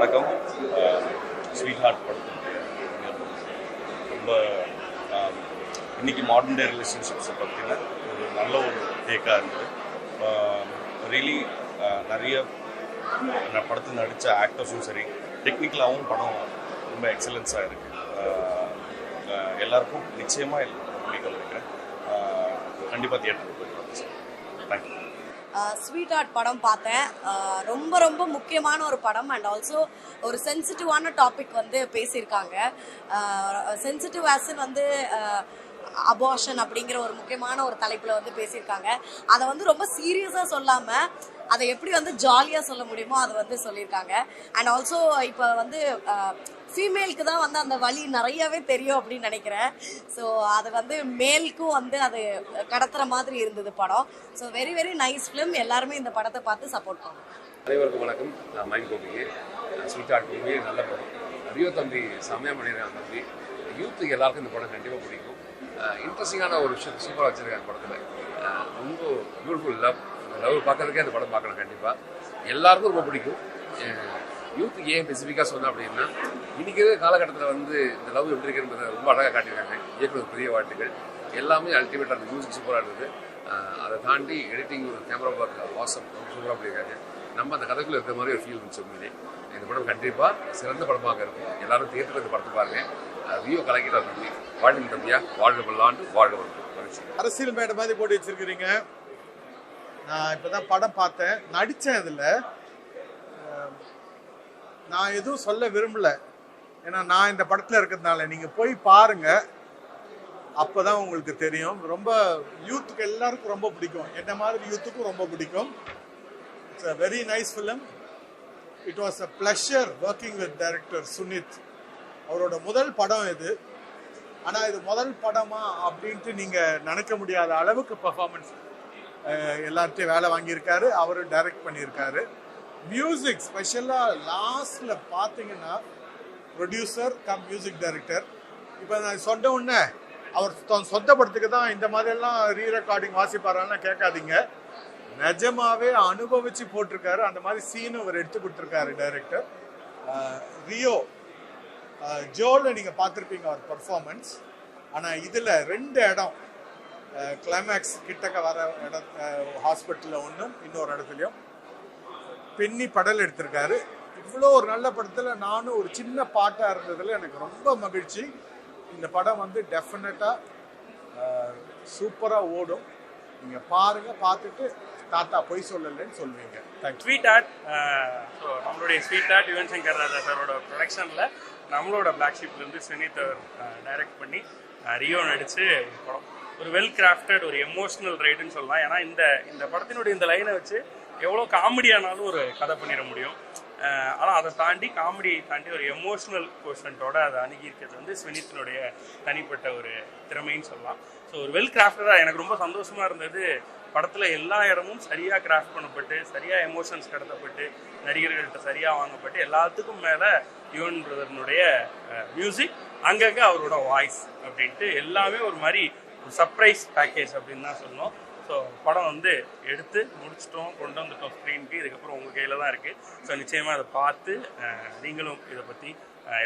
வணக்கம். Sweet heart படத்தினுடைய ரொம்ப இன்றைக்கி மாடர்ன் டே ரிலேஷன்ஷிப்ஸை பற்றின ஒரு நல்ல ஒரு டேக்காக இருந்தது. ரியலி நிறைய படத்தில் நடித்த ஆக்டர்ஸும் சரி, டெக்னிக்கலாகவும் படம் ரொம்ப எக்ஸலன்ஸாக இருக்குது. எல்லாருக்கும் நிச்சயமாக பிடிக்கும் நினைக்கிறேன். கண்டிப்பாக தியேட்டருக்கு போய் பார்த்து சார். தேங்க்யூ. ஸ்வீட் ஹார்ட் படம் பார்த்தேன். ரொம்ப ரொம்ப முக்கியமான ஒரு படம் அண்ட் ஆல்சோ ஒரு சென்சிட்டிவான டாபிக் வந்து பேசியிருக்காங்க. சென்சிட்டிவ் ஆஸ்ன்னு வந்து அபார்ஷன் அப்படிங்கிற ஒரு முக்கியமான ஒரு தலைப்பில் வந்து பேசியிருக்காங்க. அதை வந்து ரொம்ப சீரியஸாக சொல்லாமல் அதை எப்படி வந்து ஜாலியாக சொல்ல முடியுமோ அதை வந்து சொல்லியிருக்காங்க. அண்ட் ஆல்சோ இப்போ வந்து ஃபீமேலுக்கு தான் வந்து அந்த வலி நிறையவே தெரியும் அப்படின்னு நினைக்கிறேன். ஸோ அது வந்து மேலுக்கும் வந்து அது கடத்துகிற மாதிரி இருந்தது படம். So very very nice film. எல்லாருமே இந்த படத்தை பார்த்து சப்போர்ட் பண்ணுவோம். அனைவருக்கும் வணக்கம். நான் மைண்ட் கோபிங்க. ஸ்வீட் ஹார்ட் மூவி நல்ல படம். ரியோ தம்பி செம்மையாக பண்ணியிருக்காங்க. தம்பி யூத்துக்கு எல்லாருக்கும் இந்த படம் கண்டிப்பாக பிடிக்கும். இன்ட்ரெஸ்டிங்கான ஒரு விஷயம் சூப்பராக வச்சுருக்காங்க படத்தில். ரொம்ப பியூட்டிஃபுல் லவ் பார்க்கறதுக்கே அந்த படம் பார்க்கலாம். கண்டிப்பாக எல்லாருக்கும் ரொம்ப பிடிக்கும். யூத்துக்கு ஏன் ஸ்பெசிஃபிக்காக சொன்னேன் அப்படின்னா, இன்றைக்கி காலகட்டத்தில் வந்து இந்த லவ் எப்படி இருக்குன்றதை ரொம்ப அழகாக காட்டியிருக்காங்க. இயக்குனர் பெரிய வாழ்த்துக்கள். எல்லாமே அல்டிமேட்டாக அந்த மியூசிக் சூப்பராக இருந்தது. அதை தாண்டி எடிட்டிங், ஒரு கேமரா ஒர்க் வாசம் ரொம்ப சூப்பராக பண்ணியிருக்காங்க. நம்ம அந்த கதைக்குள்ளே இருக்கிற மாதிரி ஒரு ஃபீல் இருந்துச்சு. உண்மையிலே இந்த படம் கண்டிப்பாக சிறந்த படமாக இருக்கும். எல்லாரும் தியேட்டருக்கு இந்த படத்தை பாருங்கள். வியோ கலக்கிட்டா தம்பி. வாழ்க்கை தம்பியா, வாழ்க பல்லாண்டு, வாழ்க வந்து அரசியல் மேடை மாதிரி போட்டு வச்சிருக்கிறீங்க. நான் இப்போதான் படம் பார்த்தேன், நடித்தேன். இதில் நான் எதுவும் சொல்ல விரும்பல, ஏன்னா நான் இந்த படத்தில் இருக்கிறதுனால. நீங்கள் போய் பாருங்க, அப்போ தான் உங்களுக்கு தெரியும். ரொம்ப யூத்துக்கு எல்லாருக்கும் ரொம்ப பிடிக்கும். என்ன மாதிரி யூத்துக்கும் ரொம்ப பிடிக்கும். It's a very nice film. It was a pleasure working with director Sunith. அவரோட முதல் படம் இது. ஆனால் இது முதல் படமா அப்படின்ட்டு நீங்கள் நினைக்க முடியாத அளவுக்கு பர்ஃபார்மன்ஸ் எல்லார்ட்டையும் வேலை வாங்கியிருக்காரு. அவரும் டைரக்ட் பண்ணியிருக்காரு. மியூசிக் ஸ்பெஷலாக லாஸ்டில் பார்த்தீங்கன்னா ப்ரொடியூசர் கம் மியூசிக் டைரக்டர். இப்போ நான் சொன்ன உடனே அவர் சொந்த படத்துக்கு தான் இந்த மாதிரியெல்லாம் ரீ ரெக்கார்டிங் வாசிப்பாரான்னு கேட்காதீங்க. நிஜமாவே அனுபவிச்சு போட்டிருக்காரு. அந்த மாதிரி சீனும் அவர் எடுத்து கொடுத்துருக்காரு டைரக்டர். ரியோ ஜோவில் நீங்கள் பார்த்துருப்பீங்க அவர் பர்ஃபார்மன்ஸ். ஆனால் இதில் 2 இடம் கிளைமேக்ஸ் கிட்டக்க வர இடம், ஹாஸ்பிட்டலில் ஒன்றும் இன்னொரு இடத்துலையும் பெண்ணி படல் எடுத்திருக்காரு. இவ்வளோ ஒரு நல்ல படத்தில் நானும் ஒரு சின்ன பாட்டாக இருந்ததில் எனக்கு ரொம்ப மகிழ்ச்சி. இந்த படம் வந்து டெஃபினட்டாக சூப்பராக ஓடும். நீங்கள் பாருங்கள், பார்த்துட்டு தாத்தா பொய் சொல்லலைன்னு சொல்லுவீங்க. தேங்க்யூ. Sweetheart. ஸோ நம்மளுடைய ஸ்வீட் ஹார்ட் யுவன் சங்கர் ராஜா சாரோட ப்ரொடக்ஷனில் நம்மளோட பிளாக் ஷீப்லேருந்து சுனித் டைரக்ட் பண்ணி ரியோ நடித்து படம் ஒரு வெல் கிராஃப்டட் ஒரு எமோஷ்னல் ரைடுன்னு சொல்லலாம். ஏன்னா இந்த படத்தினுடைய இந்த லைனை வச்சு எவ்வளோ காமெடியானாலும் ஒரு கதை பண்ணிட முடியும். ஆனால் அதை தாண்டி காமெடியை தாண்டி ஒரு எமோஷ்னல் கோஷன்ட்டோட அதை அணுகியிருக்கிறது வந்து சுனித்தினுடைய தனிப்பட்ட ஒரு திறமைன்னு சொல்லலாம். ஸோ ஒரு வெல் கிராஃப்டடாக எனக்கு ரொம்ப சந்தோஷமாக இருந்தது. படத்தில் எல்லா இடமும் சரியாக கிராஃப்ட் பண்ணப்பட்டு, சரியாக எமோஷன்ஸ் கடத்தப்பட்டு, நடிகர்கள்ட்ட சரியாக வாங்கப்பட்டு, எல்லாத்துக்கும் மேலே யுவன் பிரதர்னுடைய மியூசிக், அங்கங்கே அவரோட வாய்ஸ் அப்படின்ட்டு எல்லாமே ஒரு மாதிரி ஒரு சர்ப்ரைஸ் பேக்கேஜ் அப்படின்னு தான் சொல்லணும். ஸோ படம் வந்து எடுத்து முடிச்சிட்டோம், கொண்டு வந்துட்டோம் ஸ்க்ரீனுக்கு. இதுக்கப்புறம் உங்கள் கையில் தான் இருக்குது. ஸோ நிச்சயமாக அதை பார்த்து நீங்களும் இதை பற்றி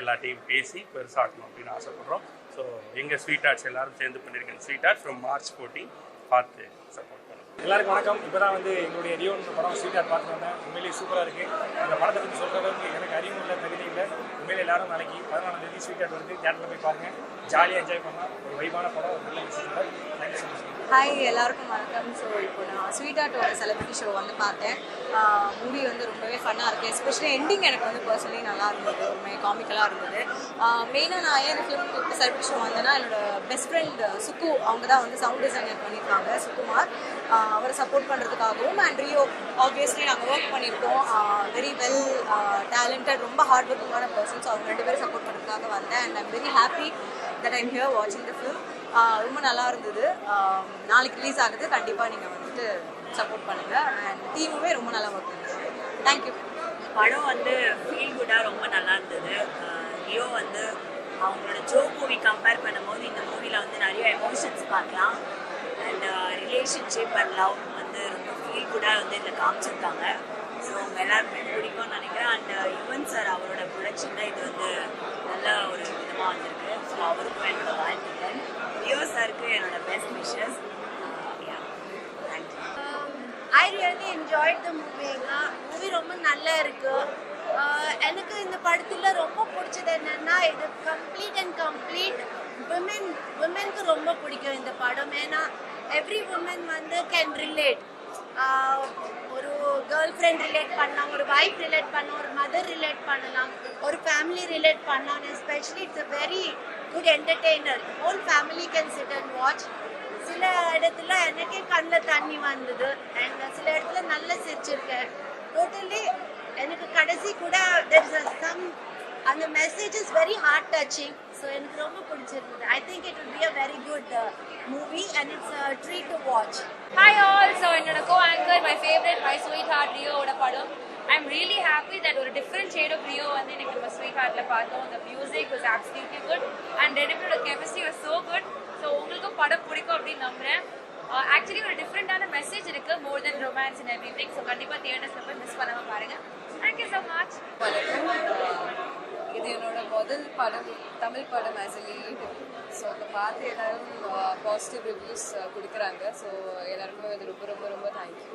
எல்லாத்தையும் பேசி பெருசாக்கணும் அப்படின்னு ஆசைப்படுறோம். ஸோ எங்கள் ஸ்வீட் ஆர்ட்ஸ் எல்லாரும் சேர்ந்து பண்ணியிருக்கேன். ஸ்வீட் ஆர்ட் ஃப்ரம் March 14 பார்த்து சப்போர்ட் பண்ணுவோம். எல்லாருக்கும் வணக்கம். இப்போ தான் வந்து எங்களுடைய ரியோன் படம் ஸ்வீட் ஹார்ட் பார்த்து வந்தேன். உண்மையிலேயே சூப்பராக இருக்குது. அந்த படத்தை பற்றி சொல்கிற அளவுக்கு எனக்கு அறிவும் இல்லை, தகுதி இல்லை. உண்மையிலே எல்லாரும் நாளைக்கு 14ஆம் தேதி ஸ்வீட் ஹார்ட் வந்து தியேட்டரில் போய் பாருங்கள். ஜாலியாக என்ஜாய் பண்ணலாம். ஒரு வைபான படம், ஒரு நல்ல விஷயம். Thank you so much. ஹாய், எல்லாருக்கும் வணக்கம். ஸோ இப்போ நான் ஸ்வீட் ஹார்ட்டோட செலிபிரிட்டி ஷோ வந்து பார்த்தேன். மூவி வந்து ரொம்பவே ஃபன்னாக இருக்குது. எஸ்பெஷலி எண்டிங் எனக்கு வந்து பர்சனலி நல்லா இருந்தது. ரொம்ப காமிக்கலாக இருந்தது. மெயினாக நான் ஏன் இந்த ஃபிலிம் செலிபிரிட்டி ஷோ வந்தேன்னா, என்னோட பெஸ்ட் ஃப்ரெண்ட் சுக்கு, அவங்க தான் வந்து சவுண்ட் டிசைனர் பண்ணியிருக்காங்க, சுக்குமார். அவரை சப்போர்ட் பண்ணுறதுக்காகவும் அண்ட் ரியோ ஆப்வியஸ்லி நாங்கள் ஒர்க் பண்ணியிருக்கோம். வெரி வெல் டேலண்டட், ரொம்ப ஹார்ட் ஒர்க்கிங்கான பர்சன்ஸ். அவங்க 2 பேரும் சப்போர்ட் பண்ணுறதுக்காக வந்தேன். And I'm very happy that I'm here வாட்சிங் த ஃபிலிம். ரொம்ப நல்லா இருந்தது. நாளைக்கு ரிலீஸ் ஆகுது. கண்டிப்பாக நீங்கள் வந்துட்டு சப்போர்ட் பண்ணுங்கள். அண்ட் டீமுமே ரொம்ப நல்லா ஒர்க் பண்ணுங்க. தேங்க்யூ. படம் வந்து ஃபீல் குட்டாக ரொம்ப நல்லா இருந்தது. ரியோ வந்து அவங்களோட ஜோ மூவி கம்பேர் பண்ணும்போது இந்த மூவியில் வந்து நிறைய எமோஷன்ஸ் பார்க்கலாம். அண்ட் ரிலேஷன்ஷிப் அண்ட் லவ் வந்து ரொம்ப ஃபீல் குட்டாக வந்து இதில் காமிச்சிருக்காங்க. ஸோ அவங்க எல்லாருமே பிடிக்கும்னு நினைக்கிறேன். அண்ட் யுவன் சார் அவரோட டைரக்ஷனில் இது வந்து நல்ல ஒரு விதமாக வந்திருக்கு. ஸோ அவருக்கும் என்னோட வாழ்த்துக்கள். ரியோ சாருக்கு என்னோட best wishes. Thank you. I really enjoyed the movie. Movie ரொம்ப நல்லா இருக்கு. எனக்கு இந்த படத்தில் ரொம்ப பிடிச்சது என்னன்னா இது கம்ப்ளீட் விமென்க்கு ரொம்ப பிடிக்கும் இந்த படம். ஏன்னா எவ்ரி உமன் வந்து கேன் ரிலேட். ஒரு கேர்ள் ஃப்ரெண்ட் ரிலேட் பண்ணலாம், ஒரு வைஃப் ரிலேட் பண்ணலாம், ஒரு மதர் ரிலேட் பண்ணலாம், ஒரு ஃபேமிலி ரிலேட் பண்ணலாம். Especially it's a very good entertainer. Whole family can sit and watch. சில இடத்துல எனக்கே கண்ணில் தண்ணி வந்தது அண்ட் சில இடத்துல நல்லா சிரிச்சிருக்கேன். டோட்டலி எனக்கு கடைசி கூட அந்த message is very heart touching. So எனக்கு ரொம்ப பிடிச்சிருந்தது. I think it will be a very good movie and it's a treat to watch. Hi all. So என்னோட co-anchor my favourite my sweet heart ரியோவோட படம். I am really happy that ஒரு different shade of Rio வந்து எனக்கு நம்ம sweet ஹார்ட்டில் பார்த்தோம். The music was absolutely good and ரெண்டு பேரோட chemistry was so good. So உங்களுக்கும் படம் பிடிக்கும் அப்படின்னு நம்புறேன். ஆக்சுவலி ஒரு டிஃப்ரெண்டான மெசேஜ் இருக்குது, more then romance and everything. So கண்டிப்பாக தியேட்டர்ஸில் போய் மிஸ் பண்ணாமல் பாருங்கள். Thank you so much. இது என்னோட முதல் படம், தமிழ் படம் ஆஸ் எ லீட். ஸோ அதை பார்த்து எல்லோரும் பாசிட்டிவ் ரிவ்யூஸ் கொடுக்குறாங்க. ஸோ எல்லாருமே அது ரொம்ப ரொம்ப ரொம்ப தேங்க்யூ.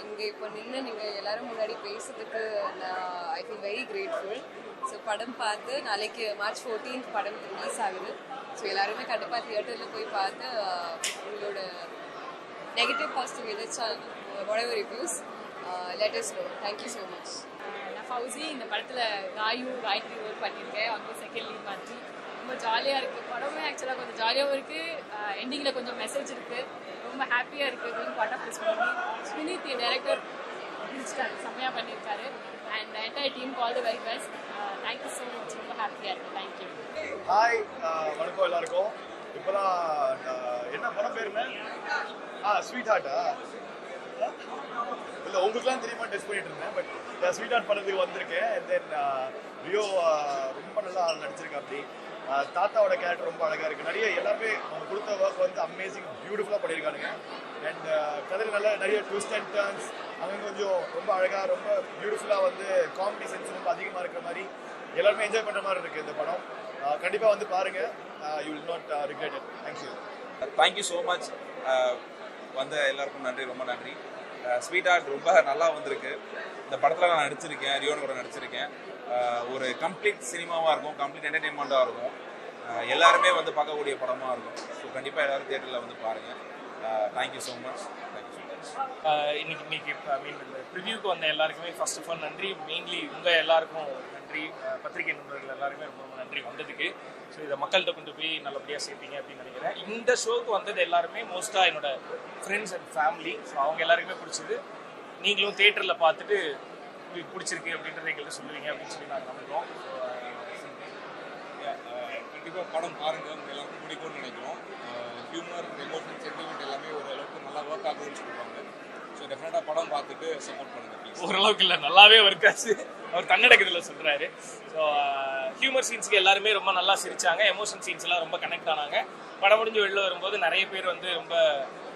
இங்கே இப்போ நீங்கள் எல்லோரும் முன்னாடி பேசுறதுக்கு நான் I feel very grateful. So படம் பார்த்து நாளைக்கு March 14th படம் ரிலீஸ் ஆகுது. ஸோ எல்லாருமே கண்டிப்பாக தியேட்டரில் போய் பார்த்து உங்களோட நெகட்டிவ் பாசிட்டிவ் எதாச்சும் whatever reviews let us know. Thank you so much. நான் ஃபவுசி. இந்த படத்தில் காயத்ரி ஒர்க் பண்ணியிருக்கேன். அவங்க செகண்ட் லீட் மாதிரி ரொம்ப ஜாலியாக இருக்குது. படமே ஆக்சுவலாக கொஞ்சம் ஜாலியாகவும் இருக்குது. எண்டிங்கில் கொஞ்சம் மெசேஜ் இருக்குது. ரொம்ப ஹாப்பியாக இருக்குது being part of this movie. Swineeth director பிடிச்சிட்டாரு, செம்மையாக பண்ணியிருக்காரு. And entire team all the very best. Thank you so much. ரொம்ப ஹாப்பியாக இருக்குது. தேங்க்யூ. ஹாய், வணக்கம் எல்லாருக்கும். இப்போதான் என்ன படம் பேருமே ஸ்வீட் ஹார்ட்டா இல்லை உங்களுக்குலாம் தெரியுமா டெஸ்ட் பண்ணிட்டு இருந்தேன். பட் ஸ்வீட் ஹார்ட் படத்துக்கு வந்திருக்கேன். அண்ட் தென் ரியோ ரொம்ப நல்லா நடிச்சிருக்கேன். அப்படி தாத்தாவோட கேரக்டர் ரொம்ப அழகாக இருக்குது. நிறைய எல்லாருமே அவங்க கொடுத்த ஒர்க் வந்து அமேசிங் பியூட்டிஃபுல்லாக பண்ணியிருக்கானுங்க. அண்ட் கதையில் நல்லா நிறைய ட்விஸ்ட் அண்ட் டர்ன்ஸ் அங்கே கொஞ்சம் ரொம்ப அழகாக ரொம்ப பியூட்டிஃபுல்லாக வந்து காமெடி சென்ஸ் ரொம்ப அதிகமாக இருக்கிற மாதிரி எல்லாருமே என்ஜாய் பண்ணுற மாதிரி இருக்குது இந்த படம். கண்டிப்பாக வந்து பாருங்கள். You will not regret it. Thank you. Thank you so much. வந்த எல்லாருக்கும் நன்றி, ரொம்ப நன்றி. ஸ்வீட் ஹார்ட் ரொம்ப நல்லா வந்திருக்கு. இந்த படத்தில் நான் நடிச்சிருக்கேன், ரியோன் கூட நடிச்சிருக்கேன். ஒரு கம்ப்ளீட் சினிமாவாக இருக்கும், கம்ப்ளீட் என்டர்டெயின்மெண்ட்டாக இருக்கும். எல்லாருமே வந்து பார்க்கக்கூடிய படமாக இருக்கும். ஸோ கண்டிப்பாக எல்லோரும் தியேட்டரில் வந்து பாருங்கள். Thank you so much. இன்னைக்கு ஐ மீன் இந்த ப்ரிவியூக்கு வந்த எல்லாருக்குமே ஃபர்ஸ்ட் ஆஃப் ஆல் நன்றி. மெயின்லி உங்கள் எல்லாருக்கும் நன்றி. பத்திரிகை நண்பர்கள் எல்லாருமே ரொம்ப ரொம்ப நன்றி வந்ததுக்கு. ஸோ இதை மக்கள்கிட்ட கொண்டு போய் நல்லபடியாக சேர்ப்பீங்க அப்படின்னு நினைக்கிறேன். இந்த ஷோக்கு வந்தது எல்லாருமே மோஸ்ட்டாக என்னோட ஃப்ரெண்ட்ஸ் அண்ட் ஃபேமிலி. ஸோ அவங்க எல்லாருக்குமே பிடிச்சது. நீங்களும் தியேட்டரில் பார்த்துட்டு உங்களுக்கு பிடிச்சிருக்கு அப்படின்றத எங்கள்கிட்ட சொல்லுவீங்க அப்படின்னு சொல்லி நாங்கள் நம்புகிறோம். கண்டிப்பாக படம் பாருங்கள், உங்கள் எல்லாருக்கும் பிடிக்கும்னு நினைக்கிறோம். ஹியூமர், எமோஷன், சென்டிமெண்ட் எல்லாமே ஓரளவுக்கு நல்லா ஒர்க் ஆகுதுன்னு சொல்லுவாங்க. ஸோ டெஃபினட்டாக படம் பார்த்துட்டு சப்போர்ட் பண்ணுங்கள் ப்ளீஸ். ஓரளவுக்கு இல்லை, நல்லாவே ஒர்க் ஆச்சு. அவர் தன்னடக்கத்தில் சொல்கிறாரு. ஸோ ஹியூமர் சீன்ஸுக்கு எல்லாருமே ரொம்ப நல்லா சிரித்தாங்க. எமோஷன் சீன்ஸ் எல்லாம் ரொம்ப கனெக்ட் ஆனாங்க. படம் முடிஞ்சு வெளில வரும்போது நிறைய பேர் வந்து ரொம்ப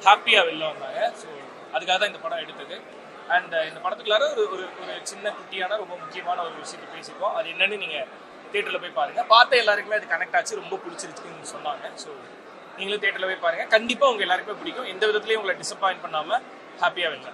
ஹாப்பியாக வெளில வந்தாங்க. ஸோ அதுக்காக தான் இந்த படம் எடுத்தது. அண்ட் இந்த படத்துக்குள்ளார ஒரு சின்ன குட்டியான ரொம்ப முக்கியமான ஒரு விஷயத்தை பேசிப்போம். அது என்னன்னு நீங்கள் தியேட்டரில் போய் பாருங்கள். பார்த்த எல்லாருக்குமே அது கனெக்ட் ஆச்சு, ரொம்ப பிடிச்சிருச்சுன்னு சொன்னாங்க. ஸோ நீங்களும் தியேட்டரில் போய் பாருங்கள். கண்டிப்பாக உங்கள் எல்லாருக்குமே பிடிக்கும். எந்த விதத்துலையும் உங்களை டிசப்பாயின்ட் பண்ணாமல் ஹாப்பியாக வெளில